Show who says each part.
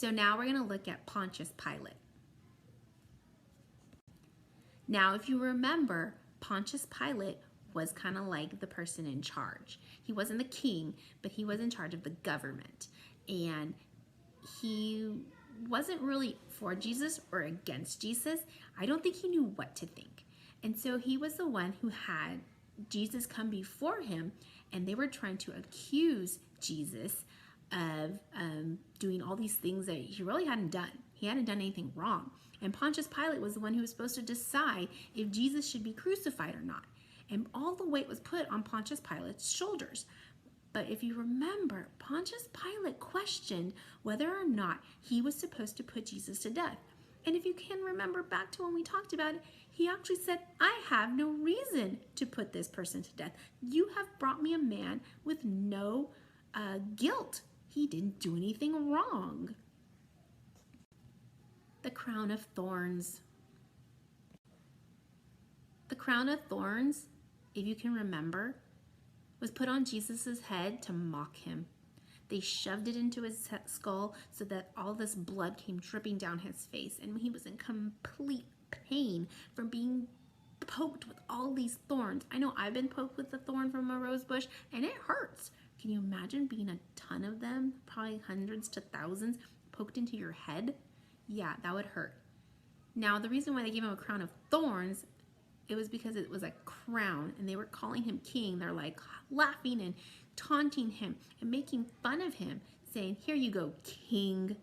Speaker 1: So now we're going to look at Pontius Pilate. Now, if you remember, Pontius Pilate was kind of like the person in charge. He wasn't the king, but he was in charge of the government. And he wasn't really for Jesus or against Jesus. I don't think he knew what to think. And so he was the one who had Jesus come before him, and they were trying to accuse Jesus of doing all these things that he really hadn't done. He hadn't done anything wrong. And Pontius Pilate was the one who was supposed to decide if Jesus should be crucified or not. And all the weight was put on Pontius Pilate's shoulders. But if you remember, Pontius Pilate questioned whether or not he was supposed to put Jesus to death. And if you can remember back to when we talked about it, he actually said, I have no reason to put this person to death. You have brought me a man with no guilt. He didn't do anything wrong. The crown of thorns. The crown of thorns, if you can remember, was put on Jesus's head to mock him. They shoved it into his skull so that all this blood came dripping down his face, and he was in complete pain from being poked with all these thorns. I know I've been poked with a thorn from a rose bush, and it hurts. Can you imagine being a ton of them, probably hundreds to thousands, poked into your head? Yeah, that would hurt. Now, the reason why they gave him a crown of thorns, it was because it was a crown, and they were calling him king. They're like laughing and taunting him and making fun of him, saying, here you go, king.